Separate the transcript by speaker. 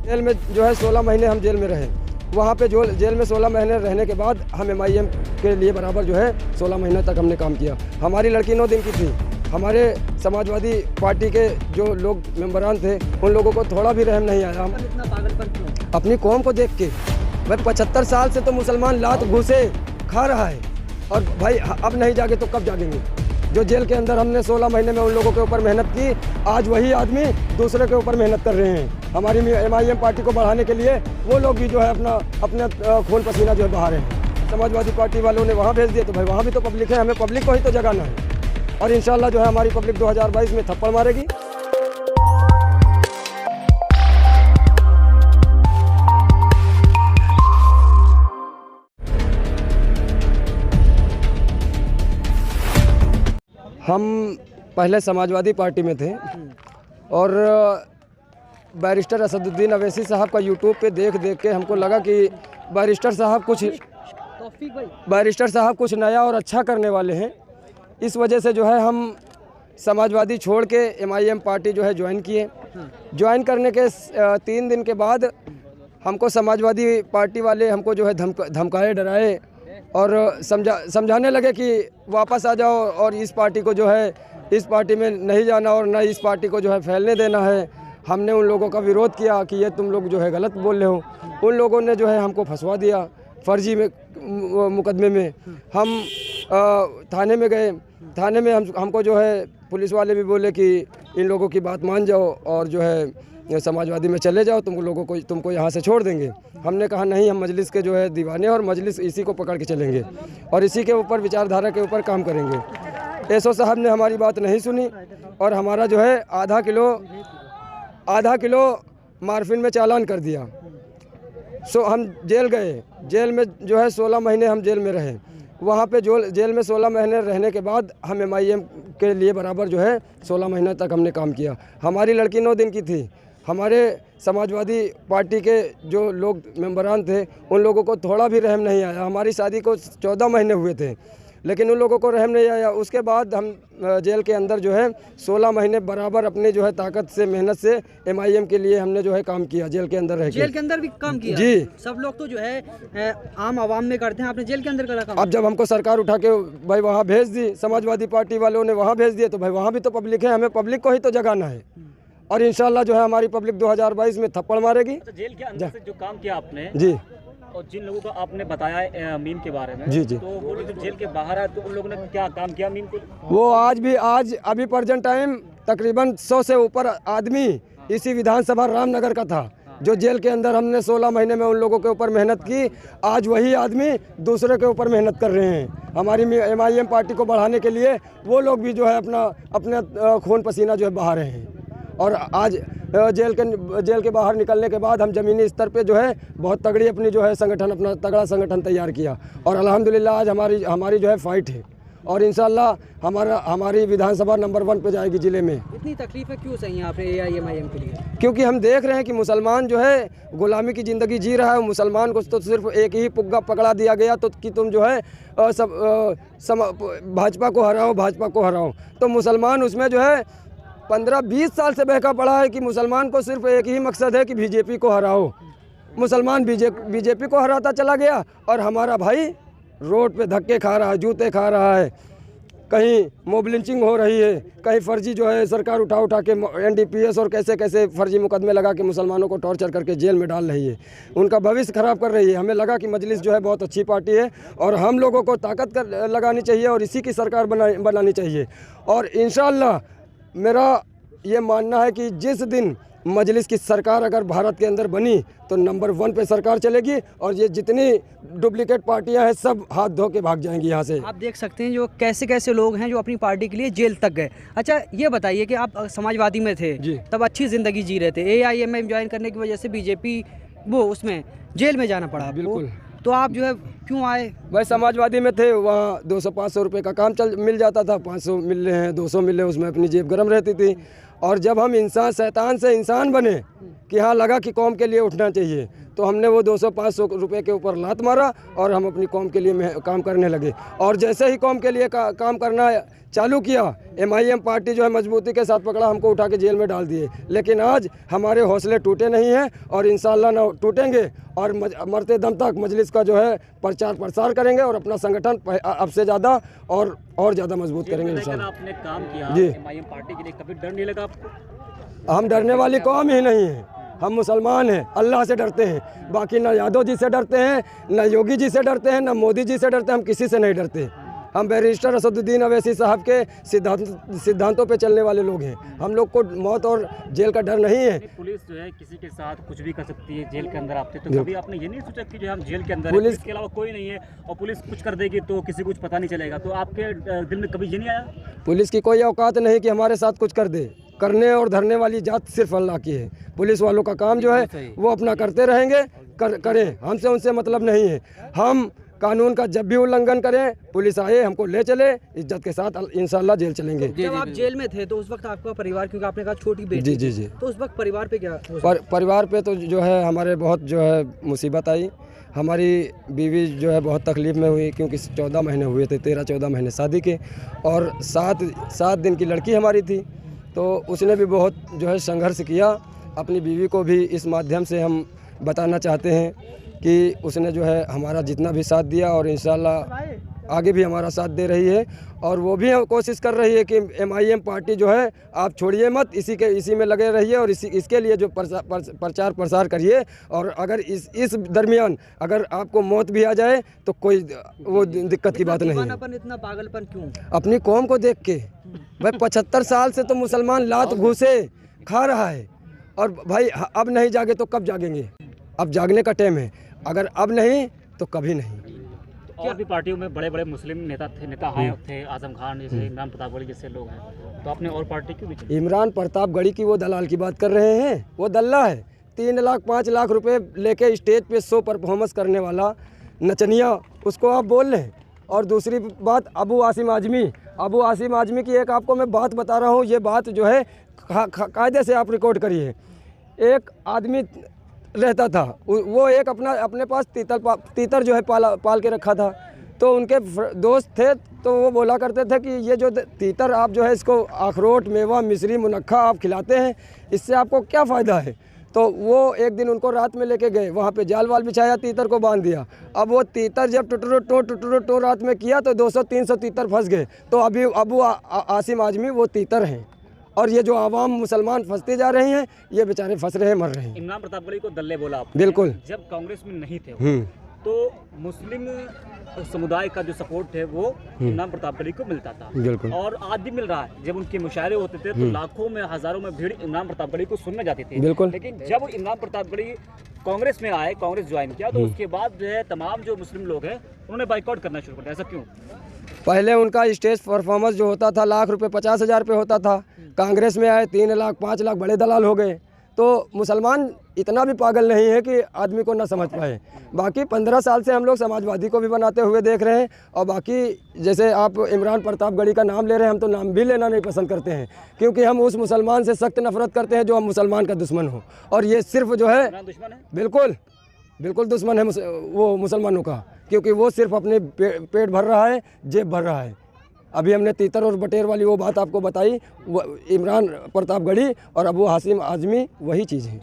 Speaker 1: Jail में जो है 16 महीने हम जेल में रहे। वहाँ पे जो जेल में 16 महीने रहने के बाद हम MIM के लिए बराबर जो है 16 महीने तक हमने काम किया। हमारी लड़की 9 दिन की थी। हमारे समाजवादी पार्टी के जो लोग मेंबरान थे उन लोगों को थोड़ा भी रहम नहीं आया। हम
Speaker 2: इतना पागलपन क्यों?
Speaker 1: अपनी कौम को देख के, भाई 75 साल से तो मुसलमान लात घूसे खा रहा है और भाई अब नहीं जागे तो कब जागेंगे। जो जेल के अंदर हमने 16 महीने में उन लोगों के ऊपर मेहनत की, आज वही आदमी दूसरे के ऊपर मेहनत कर रहे हैं। हमारी MIM पार्टी को बढ़ाने के लिए वो लोग भी जो है अपने खून पसीना जो है बहा रहे हैं। समाजवादी पार्टी वालों ने वहाँ भेज दिए तो भाई वहाँ भी तो पब्लिक है, हमें पब्लिक को ही तो जगाना है और इंशाल्लाह जो है हमारी पब्लिक 2022 में थप्पड़ मारेगी। हम पहले समाजवादी पार्टी में थे और बैरिस्टर असदुद्दीन अवैसी साहब का यूट्यूब पे देख के हमको लगा कि बैरिस्टर साहब कुछ नया और अच्छा करने वाले हैं। इस वजह से जो है हम समाजवादी छोड़ के MIM पार्टी जो है ज्वाइन किए। ज्वाइन करने के 3 दिन के बाद हमको समाजवादी पार्टी वाले हमको जो है धमकाए डराए और समझाने लगे कि वापस आ जाओ और इस पार्टी को जो है इस पार्टी में नहीं जाना और न इस पार्टी को जो है फैलने देना है। हमने उन लोगों का विरोध किया कि ये तुम लोग जो है गलत बोल रहे हो। उन लोगों ने जो है हमको फंसवा दिया फर्जी में मुकदमे में। हम थाने में गए। थाने में हमको जो है पुलिस वाले भी बोले कि इन लोगों की बात मान जाओ और जो है समाजवादी में चले जाओ, तुमको यहाँ से छोड़ देंगे। हमने कहा नहीं, हम मजलिस के जो है दीवाने और मजलिस इसी को पकड़ के चलेंगे और इसी के ऊपर विचारधारा के ऊपर काम करेंगे। एसओ साहब ने हमारी बात नहीं सुनी और हमारा जो है आधा किलो मार्फिन में चालान कर दिया। हम जेल गए। जेल में जो है 16 महीने हम जेल में रहे। वहाँ पे जो जेल में 16 महीने रहने के बाद हम MIM के लिए बराबर जो है 16 महीने तक हमने काम किया। हमारी लड़की 9 दिन की थी। हमारे समाजवादी पार्टी के जो लोग मेंबरान थे उन लोगों को थोड़ा भी रहम नहीं आया। हमारी शादी को 14 महीने हुए थे लेकिन उन लोगों को रहम नहीं आया। उसके बाद हम जेल के अंदर जो है 16 महीने बराबर अपने जो है ताकत से मेहनत से MIM के लिए हमने जो है काम किया। जेल के अंदर रह के।
Speaker 2: जेल के अंदर भी काम किया
Speaker 1: जी।
Speaker 2: सब लोग तो जो है आम आवाम में करते हैं, आपने जेल के अंदर करा काम।
Speaker 1: अब जब हमको सरकार उठा के भाई वहाँ भेज दी, समाजवादी पार्टी वालों ने वहाँ भेज दिए तो भाई वहाँ भी तो पब्लिक है, हमें पब्लिक को ही तो जगाना है और इंशाल्लाह जो है हमारी पब्लिक 2022 में थप्पड़ मारेगी।
Speaker 3: जेल के अंदर से जो काम किया आपने
Speaker 1: जी
Speaker 3: और जिन लोगों को आपने बताया मीम के बारे में,
Speaker 1: जी
Speaker 3: तो वो लोग जब जेल के बाहर आए तो उन लोगों ने क्या काम किया मीम को?
Speaker 1: वो आज अभी प्रेजेंट टाइम तकरीबन 100 से ऊपर आदमी इसी विधानसभा रामनगर का था जो जेल के अंदर हमने 16 महीने में उन लोगों के ऊपर मेहनत की। आज वही आदमी दूसरे के ऊपर मेहनत कर रहे हैं। हमारी MIM पार्टी को बढ़ाने के लिए वो लोग भी जो है अपने खून पसीना जो है बहा रहे हैं और आज जेल के बाहर निकलने के बाद हम ज़मीनी स्तर पे जो है बहुत तगड़ी अपनी जो है अपना तगड़ा संगठन तैयार किया और अल्हम्दुलिल्लाह आज हमारी जो है फाइट है और इंशाल्लाह हमारी विधानसभा नंबर 1 पे जाएगी ज़िले में।
Speaker 2: इतनी तकलीफें क्यों सही हैं आपने MIM के लिए?
Speaker 1: क्योंकि हम देख रहे हैं कि मुसलमान जो है गुलामी की ज़िंदगी जी रहा है। मुसलमान को तो सिर्फ एक ही पुग्गा पकड़ा दिया गया तो कि तुम जो है भाजपा को हराओ। तो मुसलमान उसमें जो है 15-20 साल से बहका पड़ा है कि मुसलमान को सिर्फ एक ही मकसद है कि BJP को हराओ। मुसलमान BJP को हराता चला गया और हमारा भाई रोड पे धक्के खा रहा है, जूते खा रहा है, कहीं मोब लिंचिंग हो रही है, कहीं फर्जी जो है सरकार उठा के NDPS और कैसे फर्जी मुकदमे लगा के मुसलमानों को टॉर्चर करके जेल में डाल रही है, उनका भविष्य खराब कर रही है। हमें लगा कि मजलिस जो है बहुत अच्छी पार्टी है और हम लोगों को ताकत लगानी चाहिए और इसी की सरकार बनानी चाहिए और इंशाअल्लाह मेरा ये मानना है कि जिस दिन मजलिस की सरकार अगर भारत के अंदर बनी तो नंबर 1 पे सरकार चलेगी और ये जितनी डुप्लीकेट पार्टियां हैं सब हाथ धो के भाग जाएंगी यहाँ से।
Speaker 2: आप देख सकते हैं जो कैसे लोग हैं जो अपनी पार्टी के लिए जेल तक गए। अच्छा ये बताइए कि आप समाजवादी में थे तब अच्छी ज़िंदगी जी रहे थे, MIM ज्वाइन करने की वजह से BJP वो उसमें जेल में जाना पड़ा।
Speaker 1: बिल्कुल।
Speaker 2: तो आप जो है क्यों आए?
Speaker 1: भाई समाजवादी में थे, वहाँ 200-500 रुपये का काम मिल जाता था, 500 मिल रहे हैं, 200 मिल रहे, उसमें अपनी जेब गर्म रहती थी। और जब हम शैतान से इंसान बने कि हाँ लगा कि कौम के लिए उठना चाहिए तो हमने वो 200-500 रुपये के ऊपर लात मारा और हम अपनी कौम के लिए काम करने लगे। और जैसे ही कौम के लिए काम करना चालू किया, MIM पार्टी जो है मजबूती के साथ पकड़ा, हमको उठा के जेल में डाल दिए। लेकिन आज हमारे हौसले टूटे नहीं हैं और इंशाअल्लाह ना टूटेंगे और मरते दम तक मजलिस का जो है प्रचार प्रसार करेंगे और अपना संगठन अब से ज़्यादा और ज़्यादा मजबूत करेंगे इंशाअल्लाह।
Speaker 3: आपने काम किया
Speaker 1: जी।
Speaker 3: MIM पार्टी के लिए, कभी डर नहीं लगा आपको?
Speaker 1: हम डरने वाली कौम ही नहीं है, हम मुसलमान हैं, अल्लाह से डरते हैं। बाकी ना यादव जी से डरते हैं, ना योगी जी से डरते हैं, ना मोदी जी से डरते हैं, हम किसी से नहीं डरते। हम बैरिस्टर असदुद्दीन अवैसी साहब के सिद्धांतों पे चलने वाले लोग हैं। हम लोग को मौत और जेल का डर नहीं है।
Speaker 3: पुलिस जो है किसी के साथ कुछ भी कर सकती है, जेल के अंदर आते, तो कभी आपने ये नहीं सोचा कि जो हम जेल के अंदर पुलिस के अलावा कोई नहीं है और पुलिस कुछ कर देगी तो किसी को कुछ पता नहीं चलेगा, तो आपके दिल में कभी ये नहीं आया?
Speaker 1: पुलिस की कोई औकात नहीं कि हमारे साथ कुछ कर दे। करने और धरने वाली जात सिर्फ अल्लाह की है। पुलिस वालों का काम जो है वो अपना करते रहेंगे, करें, हमसे उनसे मतलब नहीं है। हम कानून का जब भी उल्लंघन करें, पुलिस आए हमको ले चले, इज्जत के साथ इंशाल्लाह जेल चलेंगे।
Speaker 2: जब आप जेल में थे तो उस वक्त आपका परिवार, क्योंकि आपने कहा छोटी बेटी,
Speaker 1: जी,
Speaker 2: तो उस वक्त परिवार पे क्या
Speaker 1: परिवार पे तो जो है हमारे बहुत जो है मुसीबत आई। हमारी बीवी जो है बहुत तकलीफ़ में हुई, क्योंकि 14 महीने हुए थे, 13-14 महीने शादी के, और 7 दिन की लड़की हमारी थी। तो उसने भी बहुत जो है संघर्ष किया। अपनी बीवी को भी इस माध्यम से हम बताना चाहते हैं कि उसने जो है हमारा जितना भी साथ दिया और इंशाल्लाह आगे भी हमारा साथ दे रही है। और वो भी कोशिश कर रही है कि MIM पार्टी जो है आप छोड़िए मत, इसी में लगे रहिए और इसके लिए जो प्रचार प्रसार करिए। और अगर इस दरमियान अगर आपको मौत भी आ जाए तो कोई वो दिक्कत की बात नहीं है।
Speaker 2: इतना पागलपन क्यों?
Speaker 1: अपनी कौम को देख के भाई 75 साल से तो मुसलमान लात घूसे खा रहा है, और भाई अब नहीं जागे तो कब जागेंगे? अब जागने का टाइम है, अगर अब नहीं तो कभी नहीं।
Speaker 3: तो और भी पार्टियों में बड़े बड़े मुस्लिम नेता आए थे, आजम खान जैसे, इमरान प्रतापगढ़ी जैसे लोग हैं, तो आपने और पार्टी क्यों नहीं चुनी?
Speaker 1: इमरान प्रतापगढ़ी की वो दलाल की बात कर रहे हैं, वो दल्ला है। 3 लाख 5 लाख रुपए लेके स्टेज पे शो परफॉर्मेंस करने वाला नचनिया, उसको आप बोल लें। और दूसरी बात, अबू आसिम आजमी की एक आपको मैं बात बता रहा हूँ, ये बात जो है कायदे से आप रिकॉर्ड करिए। एक आदमी रहता था, वो एक अपने पास तीतर जो है पाल के रखा था। तो उनके दोस्त थे, तो वो बोला करते थे कि ये जो तीतर आप जो है इसको अखरोट, मेवा, मिश्री, मुनक्खा आप खिलाते हैं, इससे आपको क्या फ़ायदा है? तो वो एक दिन उनको रात में लेके गए, वहाँ पे जाल वाल बिछाया, तीतर को बांध दिया। अब वो तीतर जब टुटरो रात में किया तो 200-300 तीतर फंस गए। तो अभी अबू आसिम आजमी वो तीतर हैं, और ये जो आवाम मुसलमान फंसते जा रहे हैं, ये बेचारे फंस रहे हैं, मर रहे हैं।
Speaker 3: इमरान प्रतापगढ़ी को दल्ले बोला आपने।
Speaker 1: बिल्कुल।
Speaker 3: जब कांग्रेस में नहीं थे तो मुस्लिम समुदाय का जो सपोर्ट है वो इमरान प्रतापगढ़ी को मिलता था,
Speaker 1: बिल्कुल,
Speaker 3: और आज भी मिल रहा है। जब उनके मुशायरे होते थे तो लाखों में, हजारों में भीड़ इमरान प्रतापगढ़ी को सुनने जाती थी।
Speaker 1: बिल्कुल।
Speaker 3: लेकिन जब इमरान प्रतापगढ़ी कांग्रेस में आए, कांग्रेस ज्वाइन किया, तो उसके बाद जो है तमाम जो मुस्लिम लोग हैं उन्होंने बाइकआउट करना शुरू कर दिया। ऐसा क्यों?
Speaker 1: पहले उनका स्टेज परफॉर्मेंस जो होता था लाख रुपए, 50,000 रुपये होता था। कांग्रेस में आए 3 लाख 5 लाख, बड़े दलाल हो गए। तो मुसलमान इतना भी पागल नहीं है कि आदमी को ना समझ पाए। बाकी 15 साल से हम लोग समाजवादी को भी बनाते हुए देख रहे हैं, और बाकी जैसे आप इमरान प्रतापगढ़ी का नाम ले रहे हैं, हम तो नाम भी लेना नहीं पसंद करते हैं, क्योंकि हम उस मुसलमान से सख्त नफरत करते हैं जो हम मुसलमान का दुश्मन हो। और ये सिर्फ जो है
Speaker 3: दुश्मन है,
Speaker 1: बिल्कुल दुश्मन है वो मुसलमानों का, क्योंकि वो सिर्फ अपने पेट भर रहा है, जेब भर रहा है। अभी हमने तीतर और बटेर वाली वो बात आपको बताई, वो इमरान प्रतापगढ़ी और अबू आसिम आजमी वही चीज़ है।